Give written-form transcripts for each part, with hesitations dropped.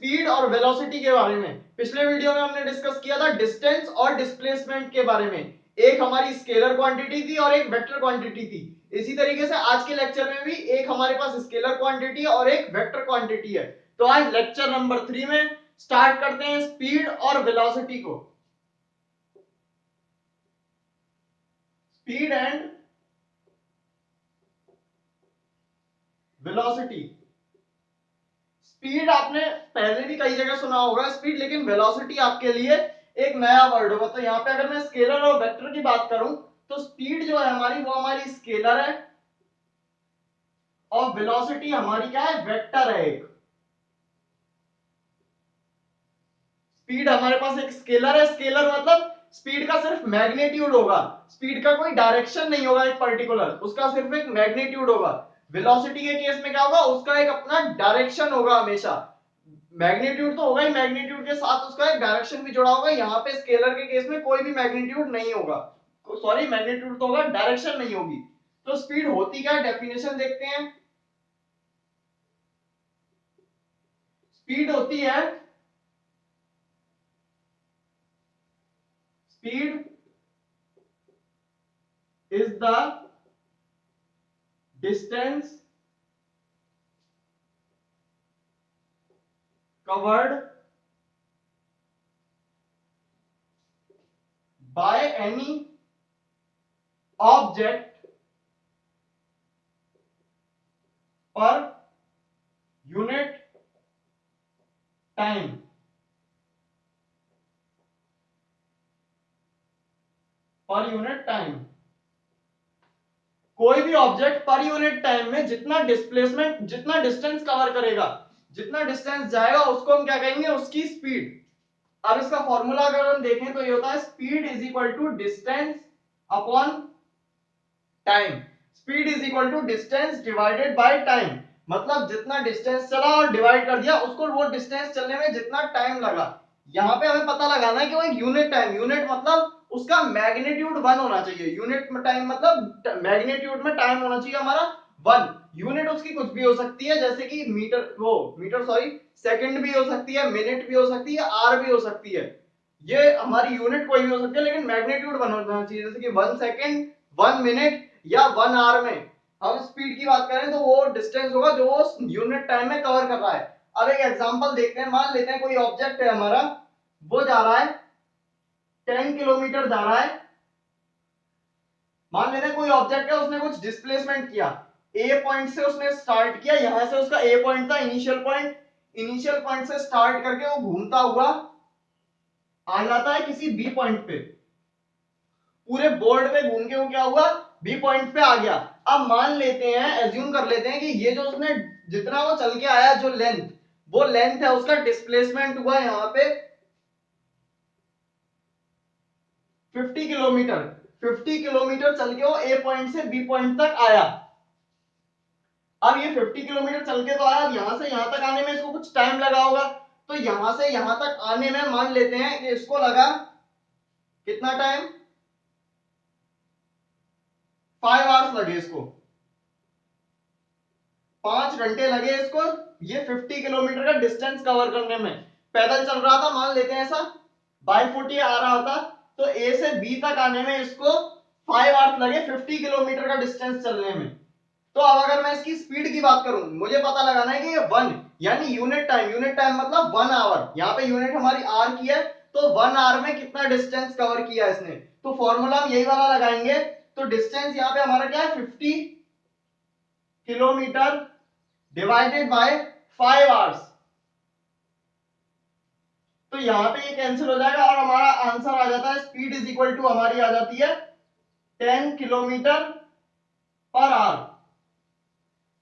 Speed और velocity के बारे में। पिछले वीडियो में हमने डिस्कस किया था डिस्टेंस और डिस्प्लेसमेंट के बारे में। एक हमारी स्केलर क्वांटिटी थी और एक वेक्टर क्वांटिटी थी। इसी तरीके से आज के लेक्चर में भी एक हमारे पास स्केलर क्वांटिटी और एक वेक्टर क्वांटिटी है। तो आज लेक्चर नंबर 3 में स्टार्ट करते हैं स्पीड और वेलोसिटी को। Speed and velocity. स्पीड आपने पहले भी कई जगह सुना होगा स्पीड, लेकिन वेलोसिटी आपके लिए एक नया वर्ड होगा। तो यहाँ पे अगर मैं स्केलर और वेक्टर की बात करूं तो स्पीड जो है हमारी वो हमारी स्केलर है और वेलोसिटी हमारी क्या है, वेक्टर है एक। स्पीड हमारे पास एक स्केलर है। स्केलर मतलब स्पीड का सिर्फ मैग्नीट्यूड होगा, स्पीड का कोई डायरेक्शन नहीं होगा एक पर्टिकुलर, उसका सिर्फ एक मैग्नीट्यूड होगा। वेलोसिटी के केस में क्या होगा, उसका एक अपना डायरेक्शन होगा हमेशा। मैग्नीट्यूड तो होगा ही, मैग्नीट्यूड के साथ उसका एक डायरेक्शन भी जुड़ा होगा। यहाँ पे स्केलर के केस में कोई भी मैग्नीट्यूड नहीं होगा, सॉरी मैग्नीट्यूड तो होगा, डायरेक्शन नहीं होगी। तो स्पीड होती क्या है, डेफिनेशन देखते हैं। स्पीड होती है, speed is the distance covered by any object per unit time। Per unit time, कोई भी ऑब्जेक्ट पर यूनिट टाइम में जितना डिस्प्लेसमेंट, जितना डिस्टेंस कवर करेगा, जितना डिस्टेंस जाएगा, उसको हम क्या कहेंगे, उसकी स्पीड। अब इसका फॉर्मूला अगर हम देखें तो ये होता है speed is equal to distance upon time. Speed is equal to distance divided by time. मतलब जितना डिस्टेंस चला और डिवाइड कर दिया उसको, वो डिस्टेंस चलने में जितना टाइम लगा। यहाँ पे हमें पता लगाना है कि वो एक यूनिट टाइम, यूनिट मतलब उसका मैग्नीट्यूड 1 होना चाहिए। यूनिट में टाइम मतलब मैग्नीट्यूड में टाइम होना चाहिए हमारा 1। यूनिट उसकी कुछ भी हो सकती है, जैसे कि मीटर, वो मीटर सॉरी सेकंड भी हो सकती है, मिनट भी हो सकती है, आर भी हो सकती है। ये हमारी यूनिट कोई भी हो सकती है, लेकिन मैग्नीट्यूड 1 होना चाहिए। जैसे कि 1 सेकंड, 1 मिनट या 1 आवर में हम स्पीड की बात करें तो वो डिस्टेंस होगा जो वो यूनिट टाइम में कवर कर रहा है। अब एक एग्जांपल देखते हैं। मान लेते हैं कोई ऑब्जेक्ट है हमारा, वो जा रहा है 10 किलोमीटर जा रहा है। मान लेते हैं कोई ऑब्जेक्ट है, उसने कुछ डिस्प्लेसमेंट किया, ए पॉइंट से उसने स्टार्ट किया, यहां से उसका ए पॉइंट था इनिशियल पॉइंट, इनिशियल पॉइंट से स्टार्ट करके वो घूमता हुआ आ जाता है किसी बी पॉइंट पे। पूरे बोर्ड पे घूम के वो क्या हुआ, बी पॉइंट पे आ गया। अब मान लेते हैं, एज्यूम कर लेते हैं कि ये जो उसने जितना वो चल के आया, जो लेंथ, वो लेंथ है उसका, डिस्प्लेसमेंट हुआ यहाँ पे 50 किलोमीटर। 50 किलोमीटर चल के वो ए पॉइंट से बी पॉइंट तक आया। अब ये 50 किलोमीटर चल के तो आया, अब यहां से यहां तक आने में इसको कुछ टाइम लगा होगा। तो यहां से यहां तक आने में मान लेते हैं कि इसको लगा कितना टाइम, 5 आवर्स लगे इसको, 5 घंटे लगे इसको ये 50 किलोमीटर का डिस्टेंस कवर करने में। पैदल चल रहा था, मान लेते हैं ऐसा, बाई फुट ये आ रहा था, तो ए से बी तक आने में इसको 5 आवर्स लगे 50 किलोमीटर का डिस्टेंस चलने में। तो अब अगर मैं इसकी स्पीड की बात करूं, मुझे पता लगाना है कि ये 1 यानी यूनिट टाइम, यूनिट टाइम मतलब 1 आवर, यहाँ पे यूनिट हमारी आर की है, तो 1 आवर में कितना डिस्टेंस कवर किया इसने। तो फॉर्मूला हम यही वाला लगाएंगे। तो डिस्टेंस यहाँ पे हमारा क्या है, 50 किलोमीटर डिवाइडेड बाय 5 आवर्स। तो यहां पे ये कैंसिल हो जाएगा और हमारा आंसर आ जाता है स्पीड इज इक्वल टू हमारी आ जाती है 10 किलोमीटर पर आवर।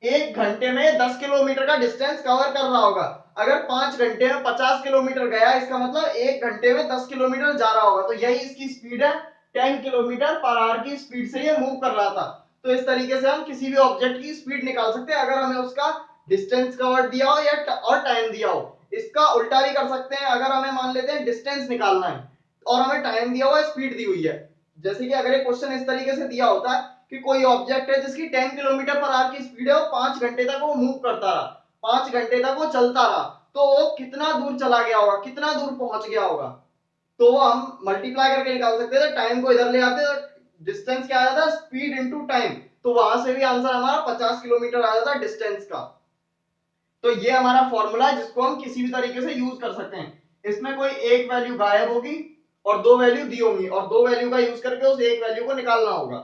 एक घंटे में 10 किलोमीटर का डिस्टेंस कवर कर रहा होगा। अगर 5 घंटे में 50 किलोमीटर गया, इसका मतलब एक घंटे में 10 किलोमीटर जा रहा होगा। तो यही इसकी स्पीड है, 10 किलोमीटर पर आवर की स्पीड से ये मूव कर रहा था। तो इस तरीके से हम किसी भी ऑब्जेक्ट की स्पीड निकाल सकते हैं, अगर हमें उसका डिस्टेंस कवर दिया हो या और टाइम दिया हो। इसका उल्टा भी कर सकते हैं, अगर हमें मान लेते हैं डिस्टेंस निकालना है और हमें टाइम दिया हुआ है, स्पीड दी हुई है। जैसे कि अगर एक क्वेश्चन इस तरीके से दिया होता है कि कोई ऑब्जेक्ट है जिसकी 10 किलोमीटर पर आवर की स्पीड है और 5 घंटे तक वो मूव करता रहा, 5 घंटे तक वो चलता रहा, तो वो कितना दूर चला गया होगा, कितना दूर पहुंच गया होगा, तो वो हम मल्टीप्लाई करके निकाल सकते थे। टाइम को इधर ले आते तो डिस्टेंस क्या आ जाता, स्पीड इनटू टाइम, तो वहां से भी आंसर हमारा 50 किलोमीटर आ जाता डिस्टेंस का। तो ये हमारा फॉर्मूला है जिसको हम किसी भी तरीके से यूज कर सकते हैं। इसमें कोई एक वैल्यू गायब होगी और दो वैल्यू दी होंगी, और दो वैल्यू का यूज करके उस एक वैल्यू को निकालना होगा।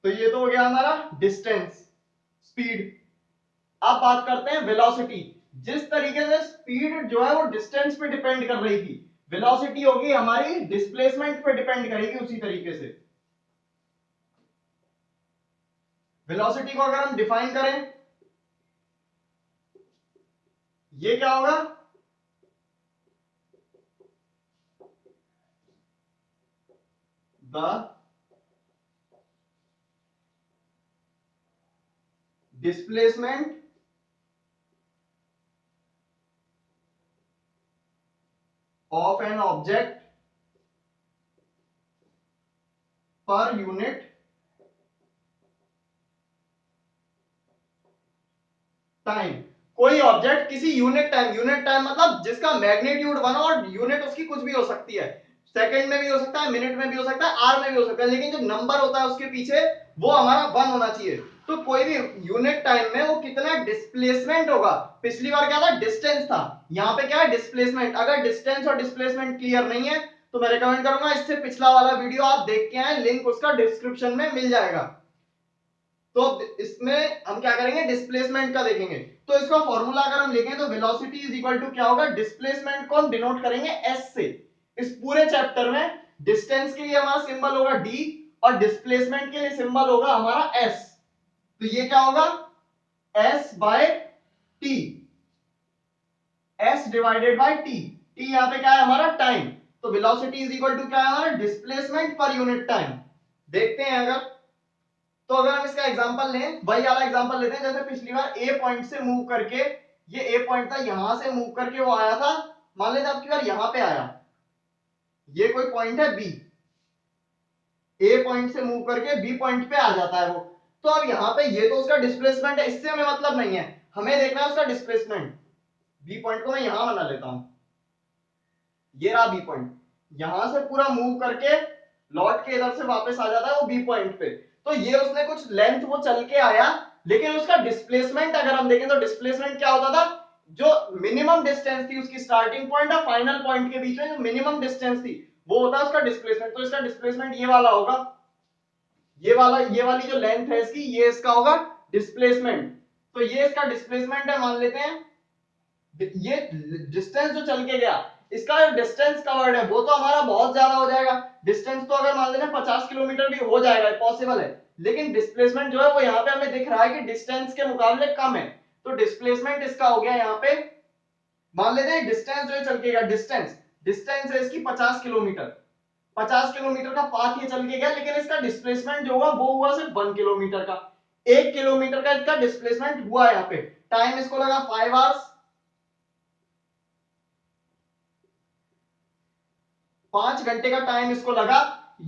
तो ये तो हो गया हमारा डिस्टेंस, स्पीड। अब बात करते हैं वेलोसिटी। जिस तरीके से स्पीड जो है वो डिस्टेंस पे डिपेंड कर रही थी, वेलोसिटी होगी हमारी डिस्प्लेसमेंट पे डिपेंड करेगी उसी तरीके से। वेलोसिटी को अगर हम डिफाइन करें, ये क्या होगा, the displacement of an object per unit time. कोई ऑब्जेक्ट किसी यूनिट टाइम मतलब जिसका मैग्नीट्यूड 1 और यूनिट उसकी कुछ भी हो सकती है, सेकंड में भी हो सकता है, मिनट में भी हो सकता है, आर में भी हो सकता है, लेकिन जो नंबर होता है उसके पीछे वो हमारा 1 होना चाहिए। तो कोई भी यूनिट टाइम में वो कितना डिस्प्लेसमेंट होगा, पिछली बार क्या था, डिस्टेंस था, यहाँ पे क्या है, डिस्प्लेसमेंट। अगर डिस्टेंस और डिस्प्लेसमेंट क्लियर नहीं है तो मैं रिकमेंड करूंगा इससे पिछला वाला वीडियो आप देख के आए, लिंक उसका डिस्क्रिप्शन में मिल जाएगा। तो इसमें हम क्या करेंगे, डिस्प्लेसमेंट का देखेंगे। तो इसका फॉर्मूला अगर हम लिखें तो वेलोसिटी इज इक्वल टू क्या होगा, डिस्प्लेसमेंट को हम डिनोट करेंगे एस से। इस पूरे चैप्टर में डिस्टेंस के लिए हमारा सिंबल होगा डी और डिस्प्लेसमेंट के लिए सिंबल होगा हमारा एस। तो ये क्या होगा, S by T, S divided by T. T यहां पे क्या है हमारा, टाइम। तो वेलोसिटी इज इक्वल टू क्या है हमारा, डिस्प्लेसमेंट पर यूनिट टाइम। देखते हैं अगर, तो अगर हम इसका एग्जांपल लें, वही वाला एग्जांपल लेते हैं जैसे पिछली बार ए पॉइंट से मूव करके, ये ए पॉइंट था, यहां से मूव करके वो आया था, मान लेते हैं अब की बार यहां पे आया, ये कोई पॉइंट है बी, ए पॉइंट से मूव करके बी पॉइंट पे आ जाता है वो। तो अब यहां पे ये तो उसका डिस्प्लेसमेंट है, इससे हमें मतलब नहीं है, हमें देखना है उसका डिस्प्लेसमेंट। बी पॉइंट को मैं यहां बना लेता हूं, ये रहा बी पॉइंट, यहां से पूरा मूव करके लौट के इधर से वापस आ जाता है वो बी पॉइंट पे। तो ये उसने कुछ लेंथ वो चल के आया, लेकिन उसका डिस्प्लेसमेंट अगर हम देखें तो डिस्प्लेसमेंट क्या होता था, जो मिनिमम डिस्टेंस थी उसकी स्टार्टिंग पॉइंट और फाइनल पॉइंट के बीच में जो मिनिमम डिस्टेंस थी वो होता है उसका डिस्प्लेसमेंट। तो इसका डिस्प्लेसमेंट ये वाला होगा, ये वाला, ये वाली जो लेंथ है इसकी, ये इसका होगा डिस्प्लेसमेंट। तो ये इसका डिस्प्लेसमेंट है मान लेते हैं। ये डिस्टेंस जो चल के गया, इसका जो डिस्टेंस कवर्ड है वो तो हमारा बहुत ज्यादा हो जाएगा। डिस्टेंस तो अगर मान लेना 50 किलोमीटर भी हो जाएगा, पॉसिबल है, लेकिन डिस्प्लेसमेंट जो है वो यहाँ पे हमें दिख रहा है कि डिस्टेंस के मुकाबले कम है। तो डिस्प्लेसमेंट इसका हो गया यहाँ पे, मान लेते हैं डिस्टेंस जो है चल के गया, डिस्टेंस डिस्टेंस है इसकी 50 किलोमीटर, 50 किलोमीटर का पाथ ये चल के गया, लेकिन इसका डिस्प्लेसमेंट जो हुआ वो हुआ सिर्फ 1 किलोमीटर का। 1 किलोमीटर का इसका डिस्प्लेसमेंट हुआ यहाँ पे। टाइम इसको लगा 5 आवर्स, 5 घंटे का टाइम इसको लगा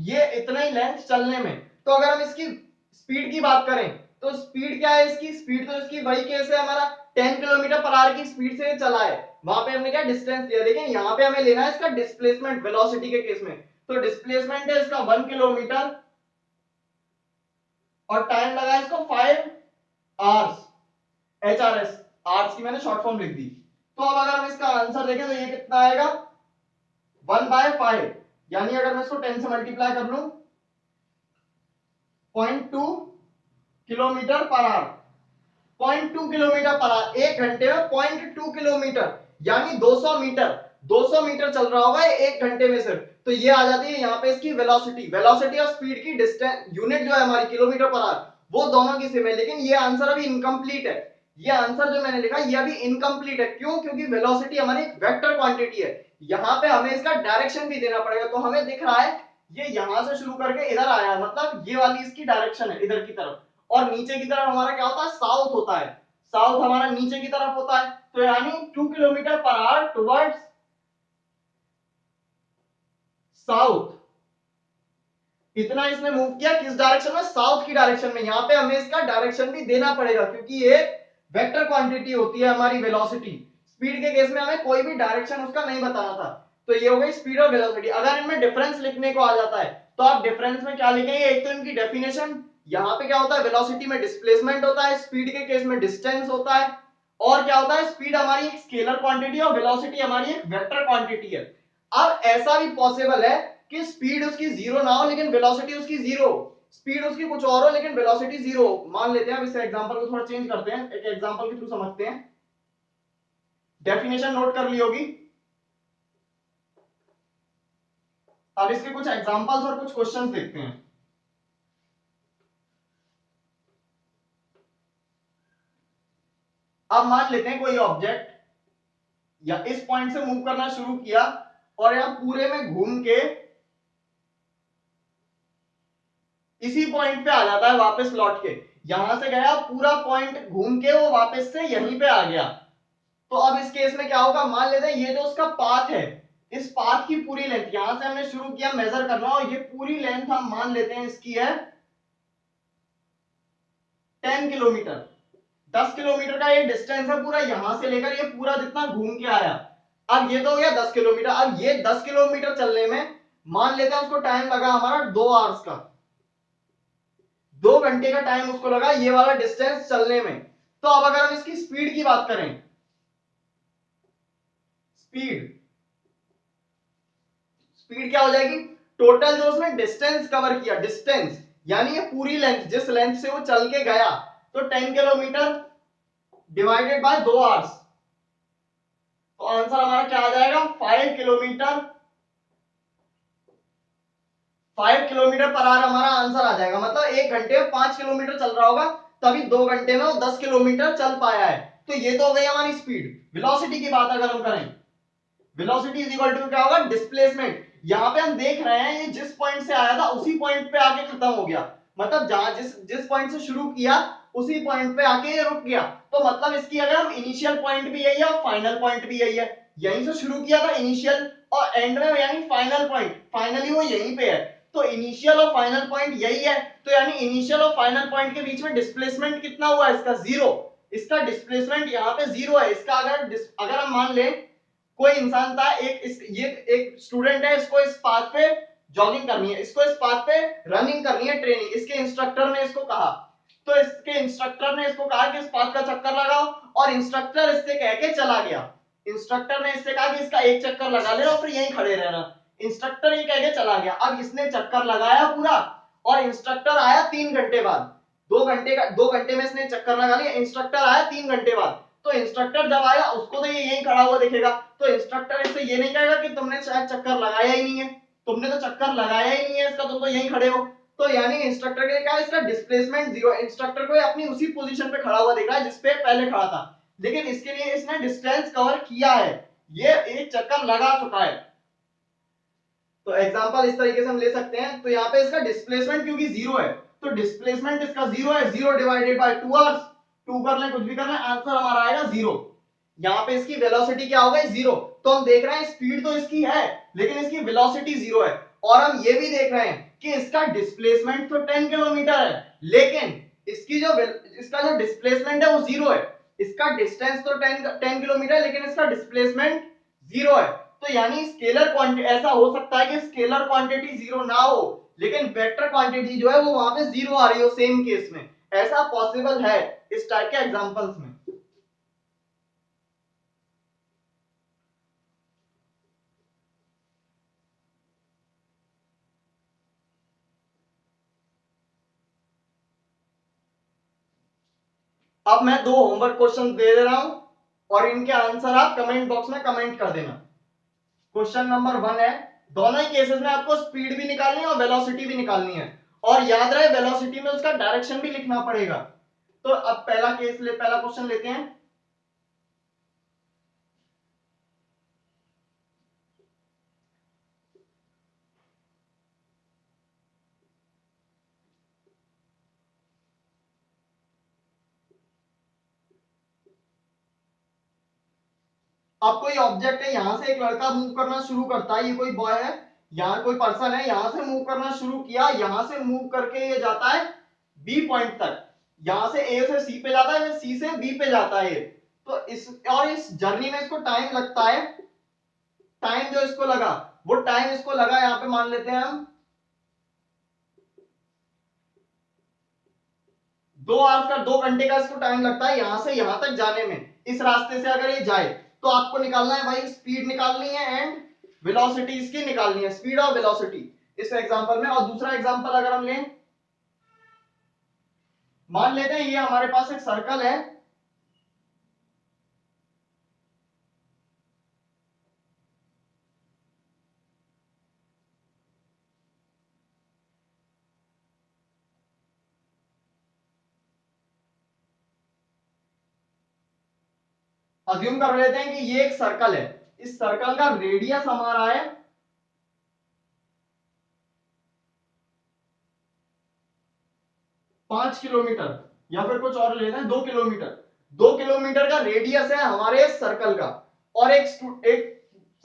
ये इतना ही लेंथ चलने में। तो अगर हम इसकी स्पीड की बात करें तो स्पीड क्या है इसकी, स्पीड तो इसकी वही केस है हमारा 10 किलोमीटर पर आवर की स्पीड से चला है, वहां पे हमने क्या डिस्टेंस लिया, लेकिन यहाँ पे हमें लेना है इसका डिस्प्लेसमेंट वेलोसिटी के केस में। तो डिस्प्लेसमेंट है इसका 1 किलोमीटर और टाइम लगा इसको 5 hours, H R S, hours की मैंने शॉर्ट फॉर्म लिख दी। तो अब अगर हम इसका आंसर देखें तो ये कितना आएगा, 1/5, यानी अगर मैं इसको 10 से मल्टीप्लाई कर लूं 0.2 kilometre per hour, 0.2 kilometre per hour, एक घंटे में 0.2 किलोमीटर यानी 200 मीटर, 200 मीटर चल रहा होगा एक घंटे में सिर्फ। तो ये आ जाती है यहाँ पे इसकी वेलोसिटी, वेलोसिटी और स्पीड की डिस्टेंस यूनिट जो है हमारी किलोमीटर पर आवर, वो दोनों की सेम है। लेकिन ये आंसर अभी इनकम्प्लीट है, ये आंसर जो मैंने लिखा ये अभी इनकम्प्लीट है। क्यों, क्योंकि वेलोसिटी हमारी एक वेक्टर क्वांटिटी है, यहाँ पे हमें इसका डायरेक्शन भी देना पड़ेगा। तो हमें दिख रहा है ये यहां से शुरू करके इधर आया है, मतलब ये वाली इसकी डायरेक्शन है इधर की तरफ, और नीचे की तरफ हमारा क्या होता है, साउथ होता है, साउथ हमारा नीचे की तरफ होता है। तो यानी 2 kilometre per hour towards south, इतना इसने मूव किया किस डायरेक्शन में, साउथ की डायरेक्शन में। यहाँ पे हमें इसका डायरेक्शन भी देना पड़ेगा क्योंकि ये वेक्टर क्वांटिटी होती है हमारी वेलोसिटी। स्पीड के केस में हमें कोई भी डायरेक्शन उसका नहीं बताना था, तो ये हो गई स्पीड और वेलोसिटी। अगर इनमें डिफरेंस लिखने को आ जाता है तो आप डिफरेंस में क्या लिखेंगे, एक तो इनकी डेफिनेशन, यहाँ पे क्या होता है वेलोसिटी में डिस्प्लेसमेंट होता है, स्पीड के केस में डिस्टेंस होता है, और क्या होता है स्पीड हमारी एक स्केलर क्वांटिटी और वेलोसिटी हमारी एक वेक्टर क्वांटिटी है। अब ऐसा भी पॉसिबल है कि स्पीड उसकी जीरो ना हो लेकिन वेलोसिटी उसकी जीरो, स्पीड उसकी कुछ और हो लेकिन वेलोसिटी जीरो। मान लेते हैं, अब इस एग्जांपल को थोड़ा चेंज करते हैं, एक एग्जांपल के थ्रू समझते हैं। डेफिनेशन नोट कर ली होगी। अब इसके कुछ एग्जांपल्स और कुछ क्वेश्चंस देखते हैं। अब मान लेते हैं कोई ऑब्जेक्ट या इस पॉइंट से मूव करना शुरू किया और यहां पूरे में घूम के इसी पॉइंट पे आ जाता है वापस लौट के, यहां से गया पूरा पॉइंट घूम के वो वापस से यहीं पे आ गया। तो अब इस केस में क्या होगा, मान लेते हैं ये जो उसका पाथ है, इस पाथ की पूरी लेंथ यहां से हमने शुरू किया मेजर करना और ये पूरी लेंथ हम मान लेते हैं इसकी है 10 किलोमीटर। 10 किलोमीटर का ये डिस्टेंस है पूरा, यहां से लेकर ये पूरा जितना घूम के आया। अब ये तो हो गया 10 किलोमीटर। अब ये 10 किलोमीटर चलने में मान लेते हैं उसको टाइम लगा हमारा 2 आवर्स का, 2 घंटे का टाइम उसको लगा ये वाला डिस्टेंस चलने में। तो अब अगर हम इसकी स्पीड की बात करें, स्पीड स्पीड क्या हो जाएगी, टोटल जो उसने डिस्टेंस कवर किया, डिस्टेंस यानी ये पूरी लेंथ जिस लेंथ से वो चल के गया, तो 10 किलोमीटर डिवाइडेड बाय 2 आवर्स, तो आंसर हमारा क्या आ जाएगा 5 किलोमीटर, 5 किलोमीटर पर आवर हमारा आंसर आ जाएगा। मतलब 1 घंटे में 5 किलोमीटर चल रहा होगा, तभी 2 घंटे में वो 10 किलोमीटर चल पाया है। तो ये तो हो गई हमारी स्पीड। वेलोसिटी की बात अगर हम करें, वेलोसिटी इज इक्वल टू क्या होगा, डिस्प्लेसमेंट। यहां पे हम देख रहे हैं ये जिस पॉइंट से आया था उसी पॉइंट पे आके खत्म हो गया, मतलब जहां जिस जिस पॉइंट से शुरू किया उसी पॉइंट पे आके ये रुक गया। तो मतलब इसकी अगर हम इनिशियल पॉइंट भी यही है और फाइनल पॉइंट भी यही है, यहीं से शुरू किया था इनिशियल और एंड में यानी फाइनल पॉइंट, फाइनली वो यहीं पे है। तो इनिशियल और फाइनल पॉइंट यही है, तो यानी इनिशियल और फाइनल पॉइंट के बीच में डिस्प्लेसमेंट कितना हुआ इसका, जीरो। इसका डिस्प्लेसमेंट यहाँ पे जीरो है। इसका अगर हम मान लें कोई इंसान था, ये एक स्टूडेंट है, इसको इस पाथ पे जॉगिंग करनी है, इसको इस पाथ पे रनिंग करनी है, ट्रेनिंग, इसके इंस्ट्रक्टर ने इसको कहा, तो इसके इंस्ट्रक्टर ने इसको कहा कि इस पाथ का चक्कर लगाओ, और इंस्ट्रक्टर इससे कह के चला गया। इंस्ट्रक्टर ने इससे कहा कि इसका एक चक्कर लगा लेना और फिर यहीं खड़े रहना। इंस्ट्रक्टर ये कह के चला गया। अब इसने चक्कर लगाया पूरा और इंस्ट्रक्टर आया 3 घंटे बाद। 2 घंटे में इसने चक्कर लगा लिया, इंस्ट्रक्टर आया 3 घंटे बाद। तो इंस्ट्रक्टर जब आएगा उसको तो ये यहीं खड़ा हुआ दिखेगा, तो इंस्ट्रक्टर इससे ये नहीं कहेगा कि तुमने शायद चक्कर लगाया ही नहीं है, तुमने तो चक्कर लगाया ही नहीं है इसका, तुम तो यहीं खड़े हो। तो यानी इंस्ट्रक्टर के क्या, इसका डिस्प्लेसमेंट जीरो, इंस्ट्रक्टर को अपनी उसी पोजीशन पे खड़ा हुआ दिख रहा है जिसपे पहले खड़ा था, लेकिन इसके लिए इसने डिस्टेंस कवर किया है, ये एक चक्कर लगा चुका है। तो एग्जांपल इस तरीके से हम ले सकते हैं। तो यहाँ पे इसका डिस्प्लेसमेंट क्योंकि जीरो है, तो डिस्प्लेसमेंट इसका जीरो है, जीरो डिवाइडेड बाय 2 आवर्स, 2 कर ले कुछ भी कर ले, आंसर हमारा आएगा जीरो। यहाँ पे इसकी वेलोसिटी क्या हो गई, जीरो। तो हम देख रहे हैं स्पीड तो इसकी है लेकिन इसकी वेलोसिटी जीरो है, और हम ये भी देख रहे हैं कि इसका डिस्प्लेसमेंट तो 10 किलोमीटर है, लेकिन इसका जो डिस्प्लेसमेंट है वो जीरो है। इसका डिस्टेंस तो 10 किलोमीटर, लेकिन इसका डिस्प्लेसमेंट जीरो है। तो यानी स्केलर क्वांटिटी, ऐसा हो सकता है कि स्केलर क्वांटिटी जीरो ना हो लेकिन वेक्टर क्वांटिटी जो है वो वहां पे जीरो आ रही हो सेम केस में, ऐसा पॉसिबल है इस टाइप के एग्जांपल्स में। अब मैं 2 होमवर्क क्वेश्चन दे रहा हूं और इनके आंसर आप कमेंट बॉक्स में कमेंट कर देना। क्वेश्चन नंबर 1 है, दोनों ही केसेस में आपको स्पीड भी निकालनी है और वेलोसिटी भी निकालनी है, और याद रहे वेलोसिटी में उसका डायरेक्शन भी लिखना पड़ेगा। तो अब पहला क्वेश्चन लेते हैं। अब कोई ऑब्जेक्ट है, यहां से एक लड़का मूव करना शुरू करता है, ये कोई बॉय है, यहाँ कोई पर्सन है, यहां से मूव करना शुरू किया, यहां से मूव करके ये जाता है बी पॉइंट तक। यहां से ए से सी पे जाता है, फिर सी से बी पे जाता है। तो इस जर्नी में इसको टाइम लगता है। टाइम जो इसको लगा, वो टाइम इसको लगा, यहां पे मान लेते हैं हम 2 आवर्स का, 2 घंटे का इसको टाइम लगता है यहां से यहां तक जाने में। इस रास्ते से अगर ये जाए तो आपको निकालना है भाई, स्पीड निकालनी है एंड वेलोसिटी इसकी निकालनी है, स्पीड और वेलोसिटी इस एग्जांपल में। और दूसरा एग्जांपल अगर हम लें, मान लेते हैं ये हमारे पास एक सर्कल है, अज्यूम कर लेते हैं कि ये एक सर्कल है, इस सर्कल का रेडियस हमारा है 5 किलोमीटर, या फिर कुछ और लेते हैं 2 किलोमीटर। 2 किलोमीटर का रेडियस है हमारे सर्कल का। और एक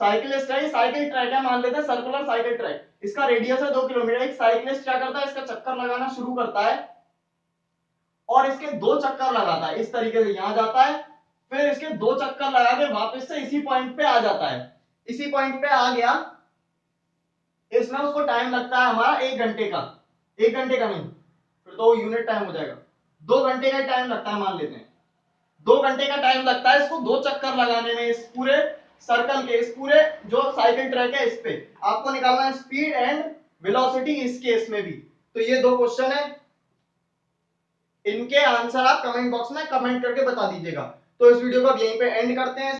साइकिलिस्ट है, साइकिल ट्रैक है, मान लेते हैं सर्कुलर साइकिल ट्रैक, इसका रेडियस है 2 किलोमीटर। एक साइकिलिस्ट क्या करता है, इसका चक्कर लगाना शुरू करता है और इसके 2 चक्कर लगाता है, इस तरीके से यहां जाता है, फिर इसके 2 चक्कर लगा के वापस से इसी पॉइंट पे आ जाता है। इसी पॉइंट पे आ गया, इसमें उसको टाइम लगता है हमारा 1 घंटे का। 1 घंटे का नहीं, फिर तो यूनिट टाइम हो जाएगा, 2 घंटे का टाइम लगता है मान लेते हैं। 2 घंटे का टाइम लगता है इसको 2 चक्कर लगाने में, इस पूरे सर्कल के, इस पूरे जो साइकिल ट्रैक है इस पे। आपको निकालना है स्पीड एंड वेलोसिटी इस केस में भी। तो ये 2 क्वेश्चन है, इनके आंसर आप कमेंट बॉक्स में कमेंट करके बता दीजिएगा। तो इस वीडियो को अब यहीं पे एंड करते हैं।